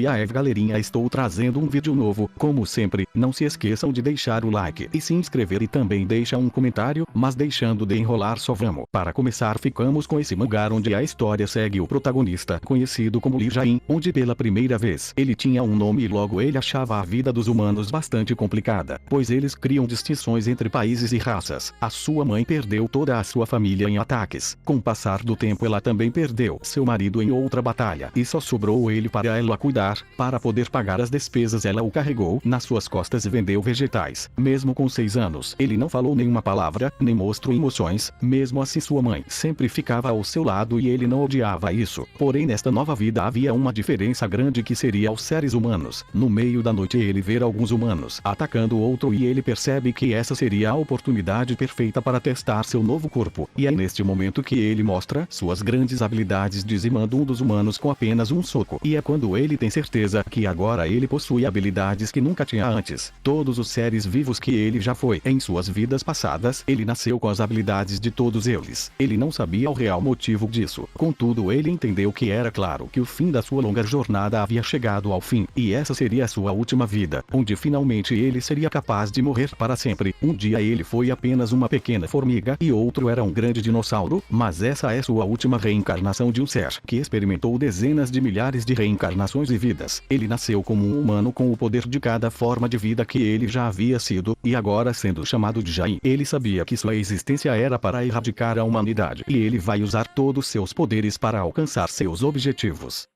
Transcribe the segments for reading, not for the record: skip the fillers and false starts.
E aí galerinha, estou trazendo um vídeo novo. Como sempre, não se esqueçam de deixar o like e se inscrever e também deixa um comentário, mas deixando de enrolar só vamos. Para começar, ficamos com esse mangá onde a história segue o protagonista, conhecido como Lee Jain, onde pela primeira vez ele tinha um nome e logo ele achava a vida dos humanos bastante complicada, pois eles criam distinções entre países e raças. A sua mãe perdeu toda a sua família em ataques. Com o passar do tempo ela também perdeu seu marido em outra batalha e só sobrou ele para ela cuidar. Para poder pagar as despesas ela o carregou nas suas costas e vendeu vegetais. Mesmo com 6 anos, ele não falou nenhuma palavra, nem mostrou emoções. Mesmo assim sua mãe sempre ficava ao seu lado e ele não odiava isso. Porém nesta nova vida havia uma diferença grande que seria os seres humanos. No meio da noite ele vê alguns humanos atacando outro e ele percebe que essa seria a oportunidade perfeita para testar seu novo corpo. E é neste momento que ele mostra suas grandes habilidades dizimando um dos humanos com apenas um soco. E é quando ele tem certeza que agora ele possui habilidades que nunca tinha antes. Todos os seres vivos que ele já foi em suas vidas passadas, ele nasceu com as habilidades de todos eles. Ele não sabia o real motivo disso. Contudo, ele entendeu que era claro que o fim da sua longa jornada havia chegado ao fim, e essa seria a sua última vida, onde finalmente ele seria capaz de morrer para sempre. Um dia ele foi apenas uma pequena formiga e outro era um grande dinossauro, mas essa é sua última reencarnação de um ser que experimentou dezenas de milhares de reencarnações e vidas. Ele nasceu como um humano com o poder de cada forma de vida que ele já havia sido, e agora sendo chamado de Jain, ele sabia que sua existência era para erradicar a humanidade, e ele vai usar todos seus poderes para alcançar seus objetivos.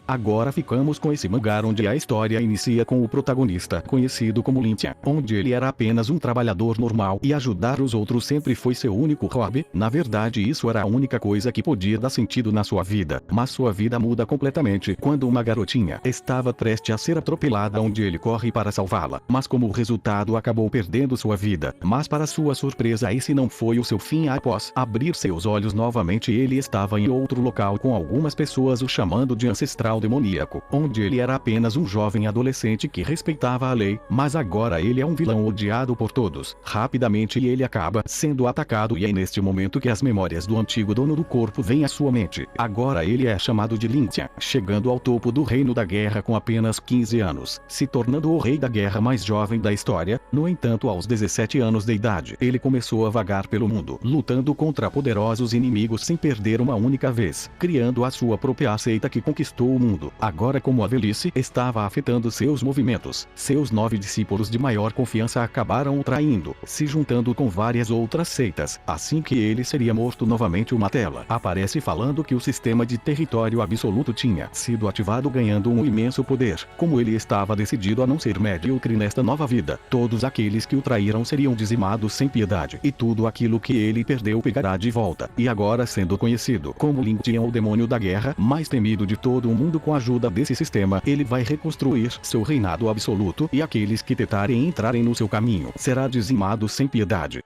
Agora ficamos com esse mangá onde a história inicia com o protagonista, conhecido como Lintian, onde ele era apenas um trabalhador normal e ajudar os outros sempre foi seu único hobby. Na verdade isso era a única coisa que podia dar sentido na sua vida, mas sua vida muda completamente quando uma garotinha estava prestes a ser atropelada onde ele corre para salvá-la, mas como resultado acabou perdendo sua vida. Mas para sua surpresa esse não foi o seu fim. Após abrir seus olhos novamente ele estava em outro local com algumas pessoas o chamando de ancestral demoníaco, onde ele era apenas um jovem adolescente que respeitava a lei, mas agora ele é um vilão odiado por todos. Rapidamente ele acaba sendo atacado e é neste momento que as memórias do antigo dono do corpo vêm à sua mente. Agora ele é chamado de Lintian, chegando ao topo do reino da guerra com apenas 15 anos, se tornando o rei da guerra mais jovem da história. No entanto, aos 17 anos de idade, ele começou a vagar pelo mundo, lutando contra poderosos inimigos sem perder uma única vez, criando a sua própria seita que conquistou o mundo. Agora como a velhice estava afetando seus movimentos, seus 9 discípulos de maior confiança acabaram o traindo, se juntando com várias outras seitas. Assim que ele seria morto novamente, uma tela aparece falando que o sistema de território absoluto tinha sido ativado, ganhando um imenso poder. Como ele estava decidido a não ser medíocre nesta nova vida, todos aqueles que o traíram seriam dizimados sem piedade, e tudo aquilo que ele perdeu pegará de volta. E agora sendo conhecido como Lintian, o demônio da guerra mais temido de todo o mundo, com a ajuda desse sistema ele vai reconstruir seu reinado absoluto, e aqueles que tentarem entrarem no seu caminho será dizimado sem piedade.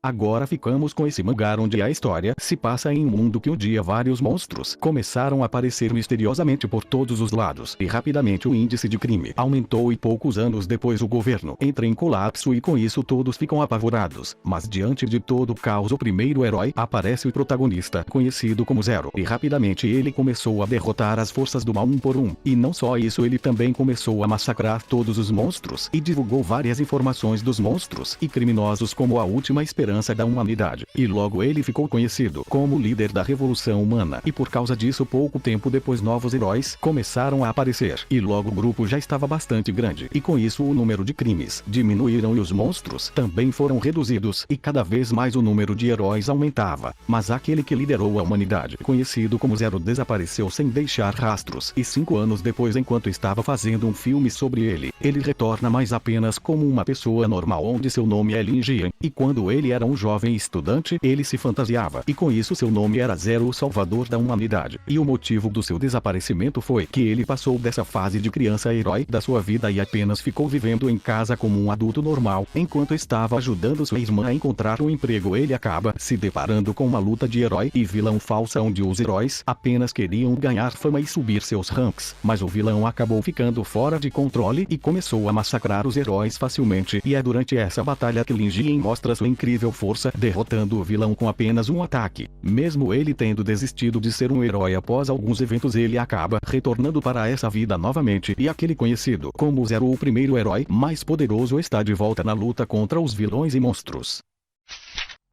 Agora ficamos com esse mangá onde a história se passa em um mundo que um dia vários monstros começaram a aparecer misteriosamente por todos os lados, e rapidamente o índice de crime aumentou e poucos anos depois o governo entra em colapso e com isso todos ficam apavorados. Mas diante de todo o caos o primeiro herói aparece, o protagonista, conhecido como Zero, e rapidamente ele começou a derrotar as forças do mal um por um. E não só isso, ele também começou a massacrar todos os monstros e divulgou várias informações dos monstros e criminosos como a última esperança da humanidade, e logo ele ficou conhecido como líder da revolução humana. E por causa disso, pouco tempo depois novos heróis começaram a aparecer, e logo o grupo já estava bastante grande, e com isso o número de crimes diminuíram e os monstros também foram reduzidos, e cada vez mais o número de heróis aumentava. Mas aquele que liderou a humanidade, conhecido como Zero, desapareceu sem deixar rastros, e 5 anos depois, enquanto estava fazendo um filme sobre ele, ele retorna mais apenas como uma pessoa normal onde seu nome é Lin Jian, e quando ele era um jovem estudante ele se fantasiava, e com isso seu nome era Zero, o salvador da humanidade. E o motivo do seu desaparecimento foi que ele passou dessa fase de criança herói da sua vida e apenas ficou vivendo em casa como um adulto normal. Enquanto estava ajudando sua irmã a encontrar um emprego, ele acaba se deparando com uma luta de herói e vilão falsa onde os heróis apenas queriam ganhar fama e subir seus ranks, mas o vilão acabou ficando fora de controle e começou a massacrar os heróis facilmente. E é durante essa batalha que Lin Jian mostra sua incrível incrível força, derrotando o vilão com apenas um ataque. Mesmo ele tendo desistido de ser um herói após alguns eventos, ele acaba retornando para essa vida novamente, e aquele conhecido como Zero, o primeiro herói mais poderoso, está de volta na luta contra os vilões e monstros.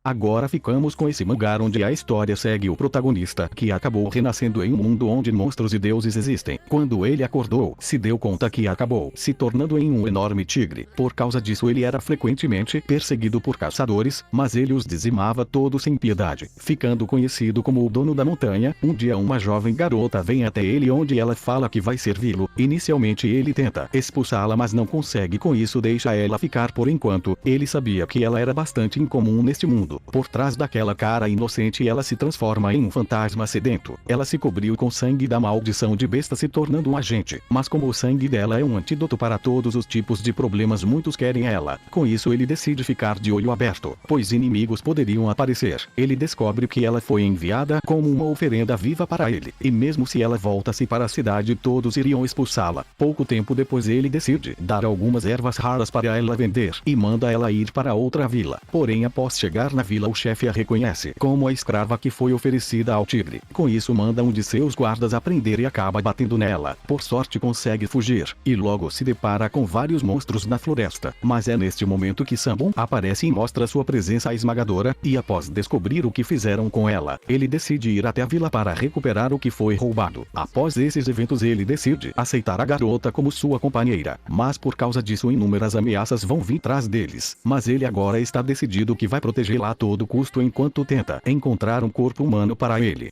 Agora ficamos com esse mangá onde a história segue o protagonista, que acabou renascendo em um mundo onde monstros e deuses existem. Quando ele acordou, se deu conta que acabou se tornando em um enorme tigre. Por causa disso ele era frequentemente perseguido por caçadores, mas ele os dizimava todos sem piedade, ficando conhecido como o dono da montanha. Um dia uma jovem garota vem até ele onde ela fala que vai servi-lo. Inicialmente ele tenta expulsá-la, mas não consegue, com isso deixa ela ficar por enquanto. Ele sabia que ela era bastante incomum neste mundo. Por trás daquela cara inocente ela se transforma em um fantasma sedento. Ela se cobriu com sangue da maldição de besta, se tornando um agente. Mas como o sangue dela é um antídoto para todos os tipos de problemas, muitos querem ela. Com isso ele decide ficar de olho aberto, pois inimigos poderiam aparecer. Ele descobre que ela foi enviada como uma oferenda viva para ele. E mesmo se ela voltasse para a cidade, todos iriam expulsá-la. Pouco tempo depois ele decide dar algumas ervas raras para ela vender, e manda ela ir para outra vila. Porém, após chegar na vila, o chefe a reconhece como a escrava que foi oferecida ao tigre. Com isso manda um de seus guardas a prender e acaba batendo nela. Por sorte consegue fugir, e logo se depara com vários monstros na floresta. Mas é neste momento que Samon aparece e mostra sua presença esmagadora, e após descobrir o que fizeram com ela, ele decide ir até a vila para recuperar o que foi roubado. Após esses eventos ele decide aceitar a garota como sua companheira, mas por causa disso inúmeras ameaças vão vir atrás deles. Mas ele agora está decidido que vai protegê-la a todo custo enquanto tenta encontrar um corpo humano para ele.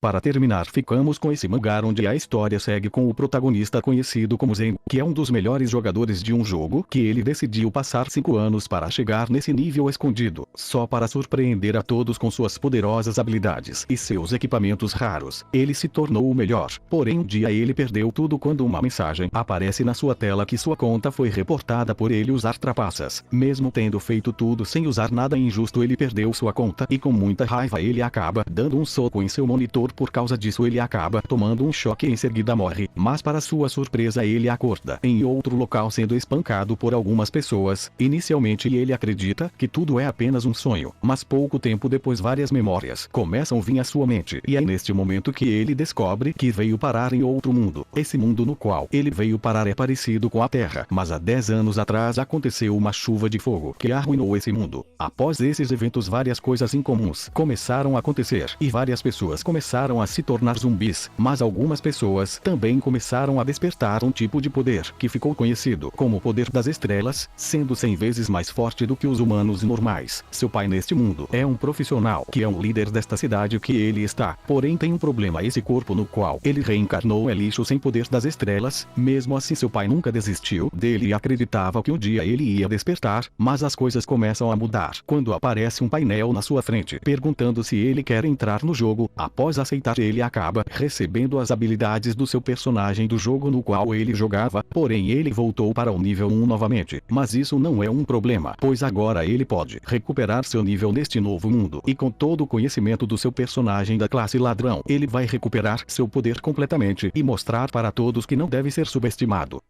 Para terminar, ficamos com esse mangá onde a história segue com o protagonista conhecido como Zen, que é um dos melhores jogadores de um jogo, que ele decidiu passar 5 anos para chegar nesse nível escondido, só para surpreender a todos com suas poderosas habilidades e seus equipamentos raros. Ele se tornou o melhor, porém um dia ele perdeu tudo quando uma mensagem aparece na sua tela que sua conta foi reportada por ele usar trapaças. Mesmo tendo feito tudo sem usar nada injusto, ele perdeu sua conta, e com muita raiva ele acaba dando um soco em seu monitor. Por causa disso ele acaba tomando um choque e em seguida morre, mas para sua surpresa ele acorda em outro local sendo espancado por algumas pessoas. Inicialmente ele acredita que tudo é apenas um sonho, mas pouco tempo depois várias memórias começam a vir à sua mente, e é neste momento que ele descobre que veio parar em outro mundo. Esse mundo no qual ele veio parar é parecido com a Terra, mas há 10 anos atrás aconteceu uma chuva de fogo que arruinou esse mundo. Após esses eventos várias coisas incomuns começaram a acontecer, e várias pessoas começaram a se tornar zumbis, mas algumas pessoas também começaram a despertar um tipo de poder que ficou conhecido como o poder das estrelas, sendo 100 vezes mais forte do que os humanos normais. Seu pai neste mundo é um profissional que é um líder desta cidade que ele está, porém tem um problema: esse corpo no qual ele reencarnou é lixo sem poder das estrelas. Mesmo assim seu pai nunca desistiu dele e acreditava que um dia ele ia despertar, mas as coisas começam a mudar quando aparece um painel na sua frente perguntando se ele quer entrar no jogo. Após aceitar, ele acaba recebendo as habilidades do seu personagem do jogo no qual ele jogava, porém ele voltou para o nível 1 novamente. Mas isso não é um problema, pois agora ele pode recuperar seu nível neste novo mundo, e com todo o conhecimento do seu personagem da classe ladrão, ele vai recuperar seu poder completamente e mostrar para todos que não deve ser subestimado.